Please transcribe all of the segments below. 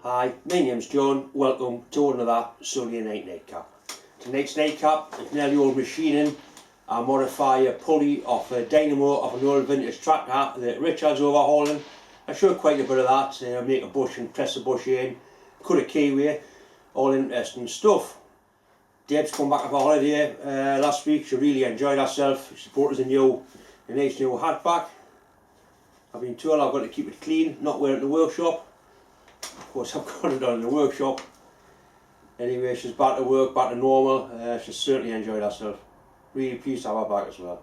Hi, my name's John. Welcome to another Sunday night nightcap. Tonight's nightcap is nearly old machining. I modify a pulley off a dynamo of an old vintage tractor that Richard's overhauling. I show quite a bit of that. Make a bush and press a bush in, cut a keyway, all interesting stuff. Deb's come back from a holiday last week. She really enjoyed herself. She bought us a nice new hat back. I've been told I've got to keep it clean, not wear it in the workshop. Of course I've got it on in the workshop. Anyway, she's back to work, back to normal. She's certainly enjoyed herself. Really pleased to have her back as well.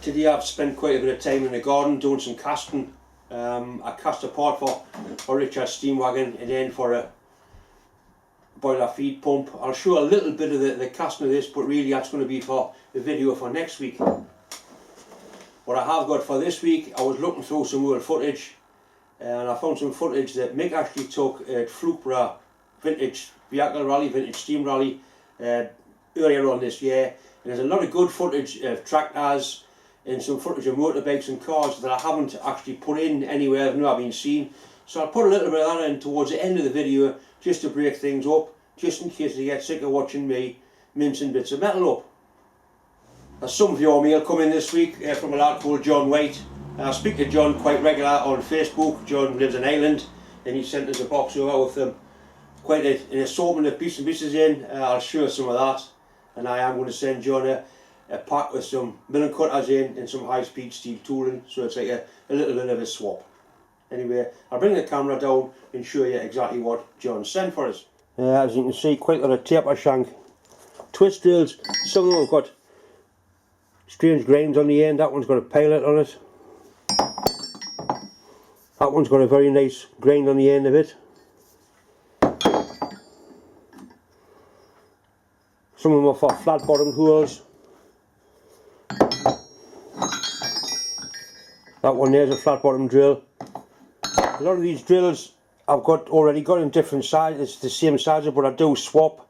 Today I've spent quite a bit of time in the garden doing some casting. I cast a part for Richard's steam wagon and then for a boiler feed pump. I'll show a little bit of the casting of this, but really that's going to be for the video for next week. What I have got for this week, I was looking through some old footage and I found some footage that Mick actually took at Flukeborough Vintage Vehicle Rally, Vintage Steam Rally earlier on this year. And there's a lot of good footage of tractors and some footage of motorbikes and cars that I haven't actually put in anywhere, I've never been seen. So I'll put a little bit of that in towards the end of the video just to break things up, just in case you get sick of watching me mincing bits of metal up. Some of your mail come in this week from a lad called John White. I speak to John quite regular on Facebook. John lives in Ireland and he sent us a box over with quite an assortment of bits and pieces in. I'll show some of that, and I am going to send John a pack with some milling cutters in and some high speed steel tooling, so it's like a little bit of a swap. Anyway, I'll bring the camera down and show you exactly what John sent for us. As you can see, quite a lot of taper shank twist drills. Some of them have got strange grains on the end. That one's got a pilot on it. That one's got a very nice grain on the end of it. Some of them are for flat bottomed holes. That one there's a flat bottom drill. A lot of these drills I've already got in different sizes. It's the same sizes, but I do swap.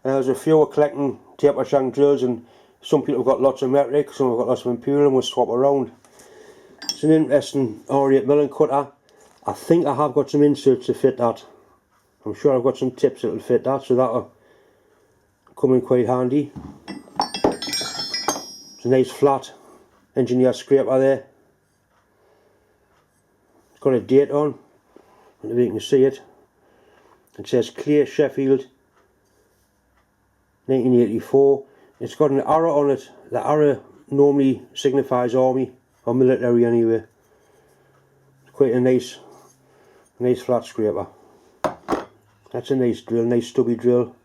There's a few collecting taper shank drills, and some people have got lots of metric, some have got lots of imperial, and we'll swap around. It's an interesting R8 milling cutter. I think I have got some inserts to fit that. I'm sure I've got some tips that will fit that, so that'll come in quite handy. It's a nice flat engineer scraper there. It's got a date on, I don't know if you can see it. It says Clear Sheffield 1984. It's got an arrow on it. The arrow normally signifies army or military anyway. It's quite a nice flat scraper. That's a nice drill, nice stubby drill.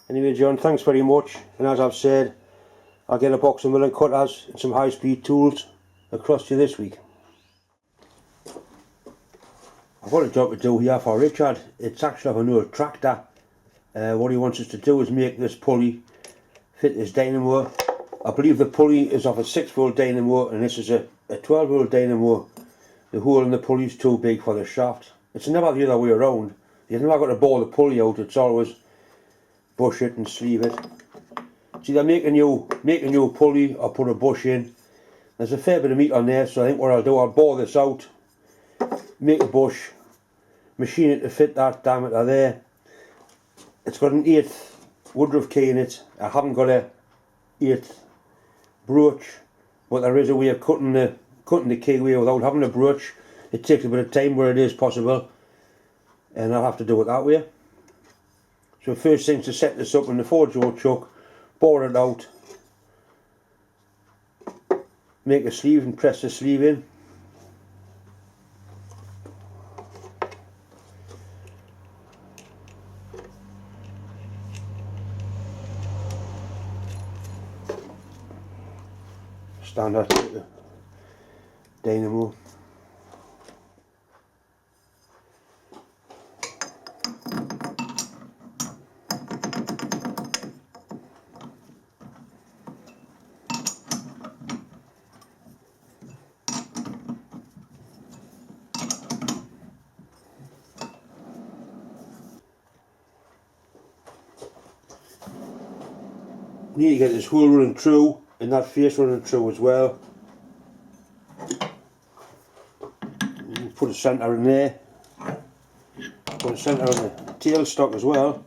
Anyway, John, thanks very much, and as I've said, I'll get a box of milling cutters and some high speed tools across to you this week. I've got a job to do here for Richard. It's actually of an old tractor. What he wants us to do is make this pulley fit this dynamo. I believe the pulley is of a 6-volt dynamo and this is a 12-volt dynamo. The hole in the pulley is too big for the shaft. It's never the other way around. You've never got to bore the pulley out, it's always bush it and sleeve it. It's either make a new pulley or put a bush in. There's a fair bit of meat on there, so I think what I'll do, I'll bore this out, make a bush, machine it to fit that diameter there. It's got an 8th woodruff key in it. I haven't got a 8th broach, but there is a way of cutting the keyway without having a broach. It takes a bit of time where it is possible, and I'll have to do it that way. So first thing, to set this up in the 4-jaw chuck, bore it out, make a sleeve and press the sleeve in. Standard dynamo. Need to get this hole running true and that face running true as well. put a centre in there, put a centre on the tailstock as well,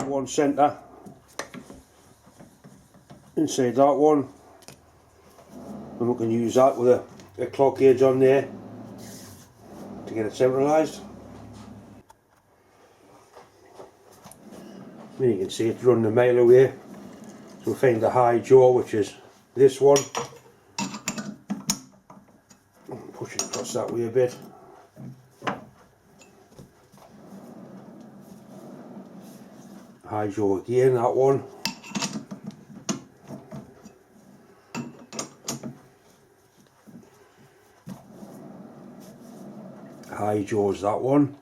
one centre inside that one, and we can use that with a clock gauge on there to get it centralised. And you can see it's running a mile away, so we'll find the high jaw, which is this one, push it across that way a bit. High jaw again, that one. High jaws, that one.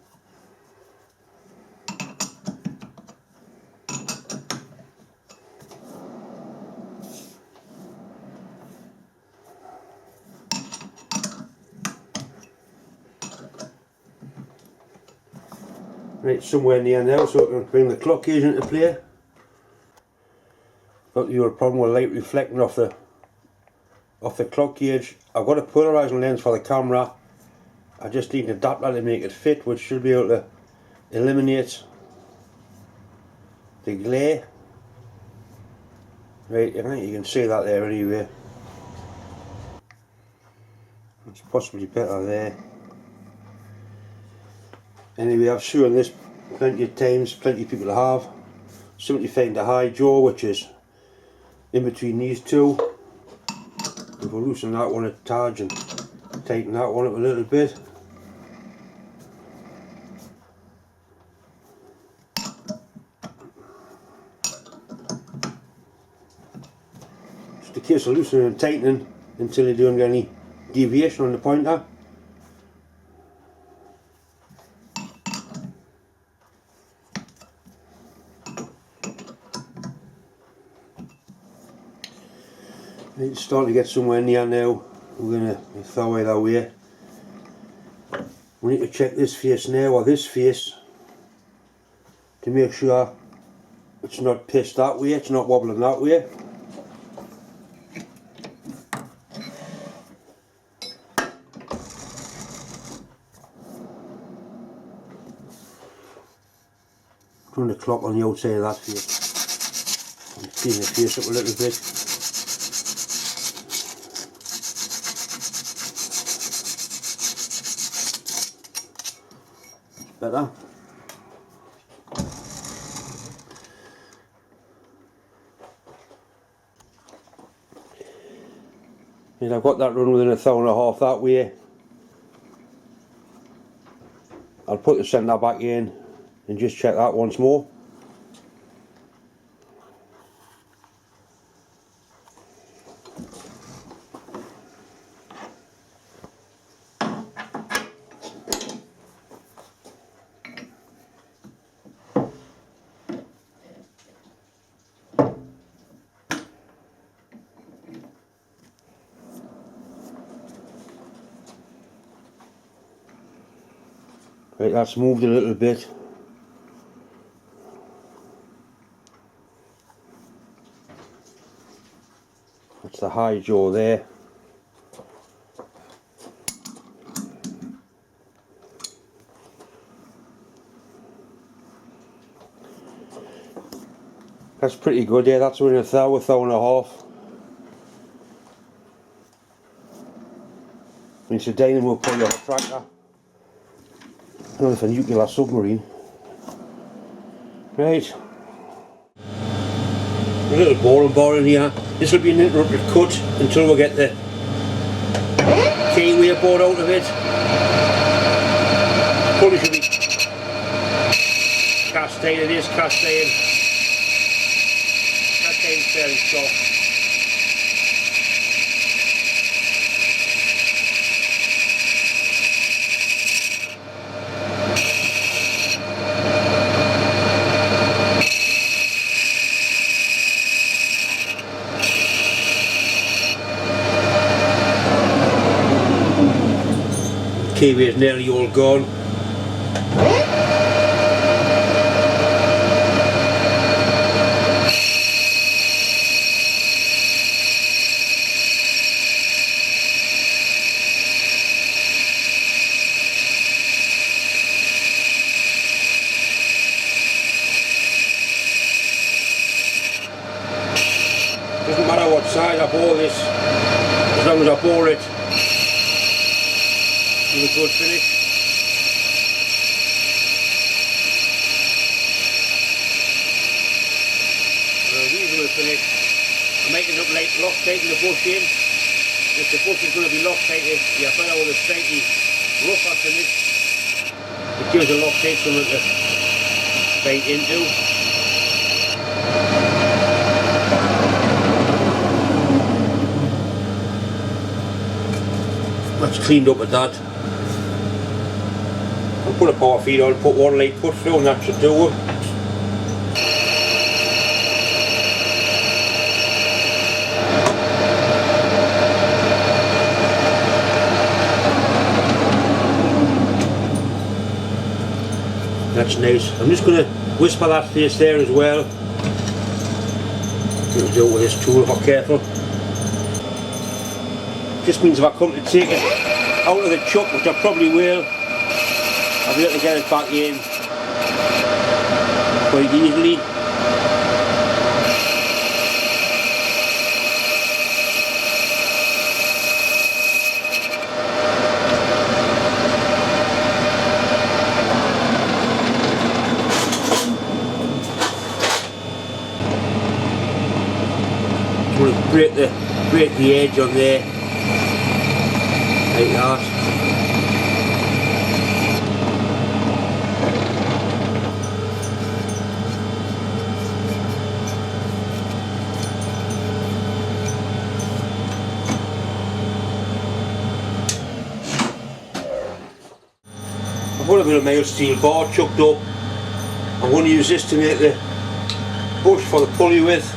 Right, somewhere near now, so we can bring the clock gauge into play. Got your problem with light reflecting off the clock gauge. I've got a polarising lens for the camera. I just need an adapter to make it fit, which should be able to eliminate the glare. Right, I think you can see that there anyway. It's possibly better there. Anyway, I've shown this plenty of times, plenty of people have. Simply find the high jaw, which is in between these two. If we loosen that one a tad and tighten that one up a little bit. Just a case of loosening and tightening until you don't get any deviation on the pointer. It's starting to get somewhere near now. We're going to throw it away. We need to check this face now, or this face, to make sure it's not pissed that way, it's not wobbling that way. Run the clock on the outside of that face. I'm clean the face up a little bit. Better. And I've got that run within 1.5 hours that way. I'll put the centre back in and just check that once more. Right, that's moved a little bit. That's the high jaw there. That's pretty good, yeah, that's within 1 hour, 1.5 hours. It's a dynamo pulley off a tractor. Not if a nuclear submarine. Right. A little boring bar in here. This will be an interrupted cut until we get the keyway board out of it. Pulley should be cast iron, it is cast iron. Cast iron fairly soft. Kiwi is nearly all gone. size I bore this, as long as I bore it with a good finish. A reasonable finish. I'm making up like Loctiting the bush in. If the bush is going to be Loctited, you better with a slightly rougher finish. It gives a Loctite something to bite into. That's cleaned up at that. I'll put a power feed on, put one light put through, and that should do it. That's nice. I'm just going to whisper that face there as well. I'll do it with this tool if I'm careful. Just means if I come to take it out of the chuck, which I probably will, I'll be able to get it back in quite easily. I'm going to break the edge on there. Like that. I've got a bit of mild steel bar chucked up. I'm going to use this to make the bush for the pulley with.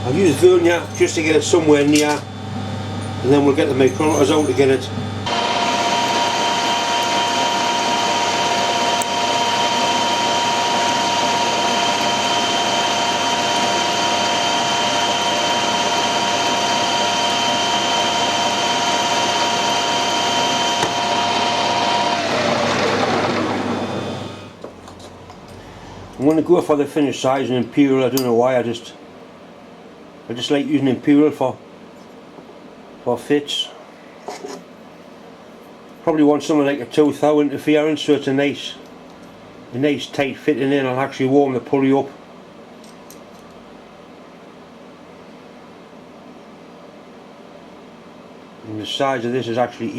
I'll use vernier just to get it somewhere near, and then we'll get the micrometers out to get it. I'm going to go for the finished size and imperial. I don't know why, I just like using imperial for fits. Probably want something like a 2,000 interference, so it's a nice tight fit in there, and I'll actually warm the pulley up. And the size of this is actually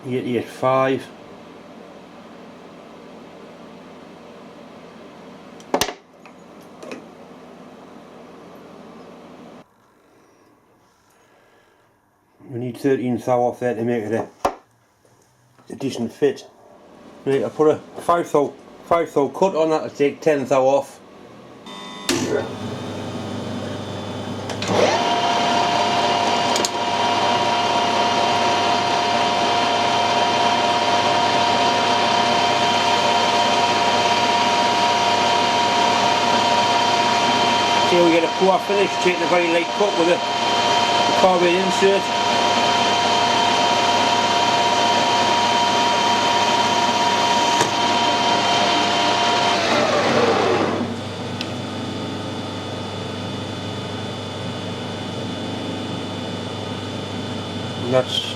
8.85. We need 13 thou off there to make it a decent fit. Right, I'll put a 5 thou cut on that. I'll take 10 thou off. See how we get a poor finish, taking a very light cut with the carbide insert. And that's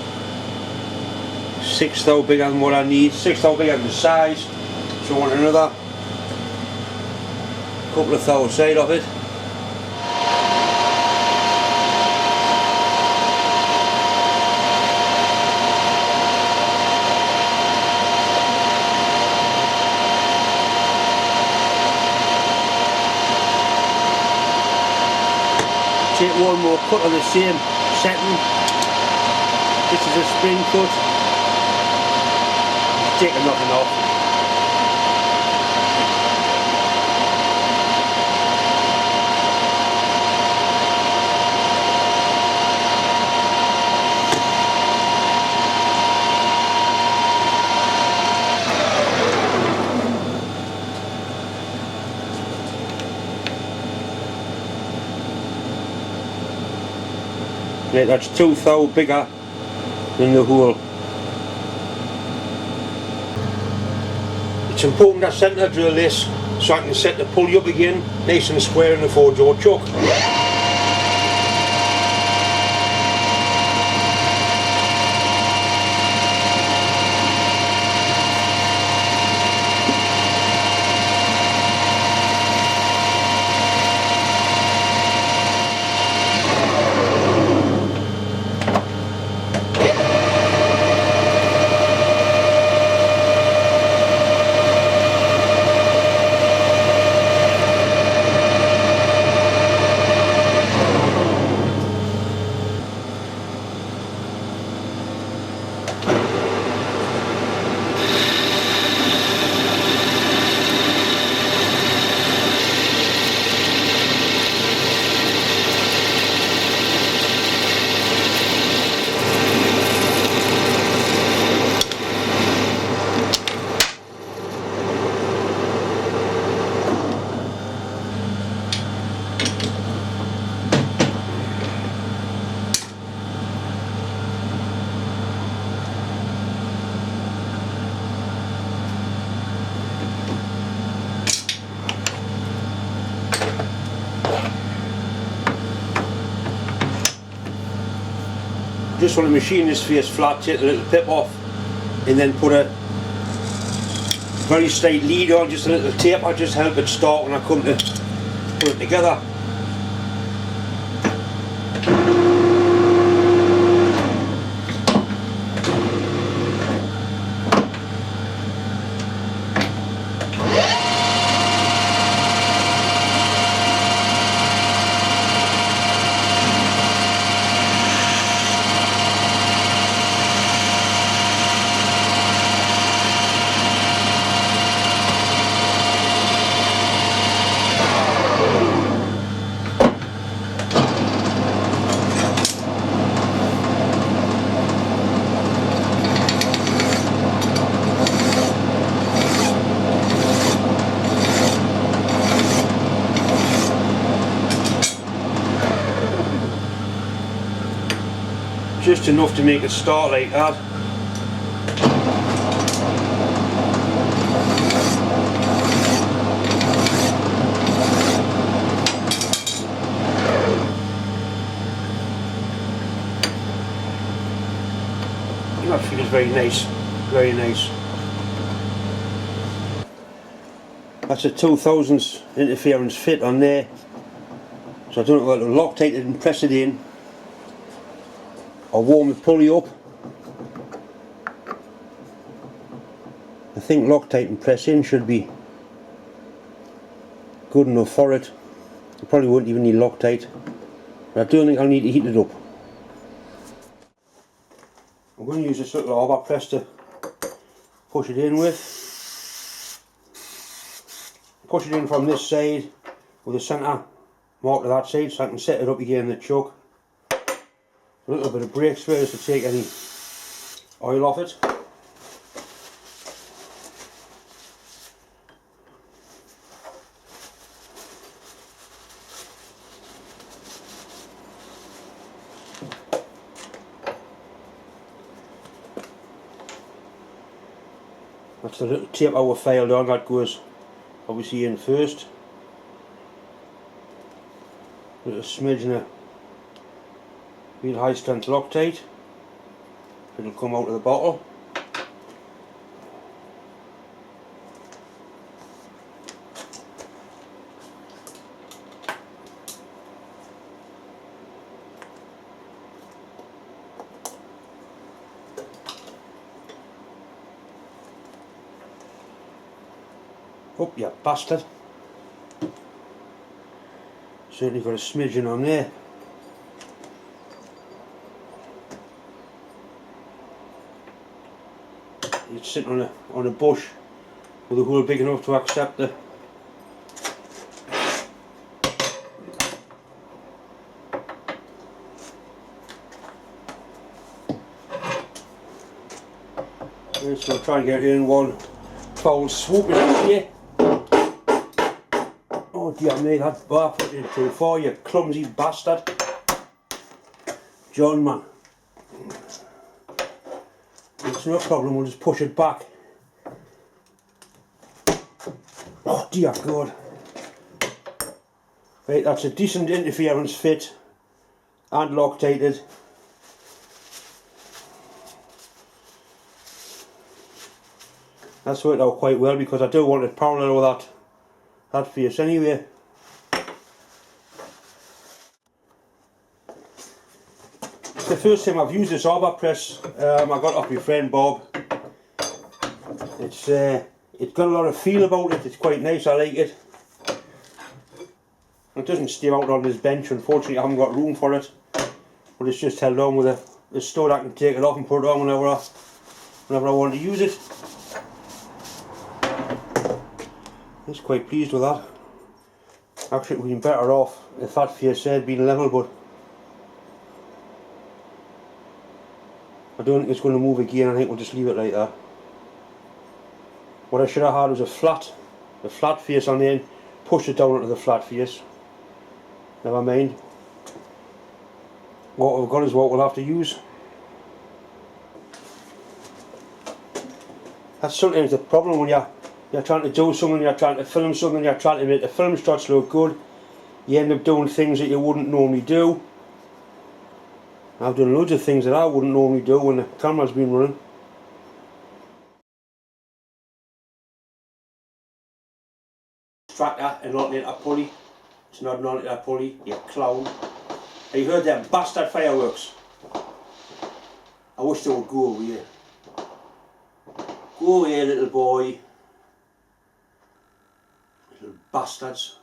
6 thou bigger than what I need, 6 thou bigger than the size, so I want another couple of thou side of it. Take one more cut on the same setting. This is a spring cut. Taking nothing off. Yeah, that's 2 thou bigger than the hole. It's important I centre drill this so I can set the pulley up again nice and square in the 4-jaw chuck. Just want to machine this face flat, take the little pip off and then put a very slight lead on, just a little tape. I just help it start when I come to put it together. Just enough to make it start like that. That feels very nice, very nice. That's a 2000s interference fit on there, so I don't know whether to Loctite it and press it in or warm the pulley up. I think Loctite and press in should be good enough for it. I probably won't even need Loctite, but I don't think I'll need to heat it up. I'm going to use this little arbor press to push it in with. Push it in from this side with the centre mark to that side so I can set it up again in the chuck. A little bit of brake spray just to take any oil off it. That's the little tape I was filed on, that goes obviously in first. A little smidge and a real high strength Loctite. It'll come out of the bottle. Up you bastard. Certainly got a smidgen on there. it's sitting on a bush with a hole big enough to accept the so I'll try and get it in one foul swoop here. Oh dear me, that bar put it too far, you clumsy bastard. John, man. It's no problem, we'll just push it back. Oh dear God. Right, that's a decent interference fit and Loctated. That's worked out quite well because I do want it parallel with that face anyway. It's the first time I've used this arbor press. I got it off my friend Bob. It's got a lot of feel about it. It's quite nice. I like it. It doesn't stay out on this bench. Unfortunately, I haven't got room for it. But it's just held on with a stud. I can take it off and put it on whenever I want to use it. I was quite pleased with that. Actually, it would have been better off if that face had been level, but I don't think it's going to move again. I think we'll just leave it like that. What I should have had was a flat face on the end, push it down onto the flat face. Never mind. What we've got is what we'll have to use. That's sometimes the problem when you're trying to do something, you're trying to film something, you're trying to make the film shots look good. You end up doing things that you wouldn't normally do. I've done loads of things that I wouldn't normally do when the camera's been running. Tractor and alternator pulley. It's not an alternator pulley, you clown. Have you heard them bastard fireworks? I wish they would go away. Go away, little boy. Little bastards.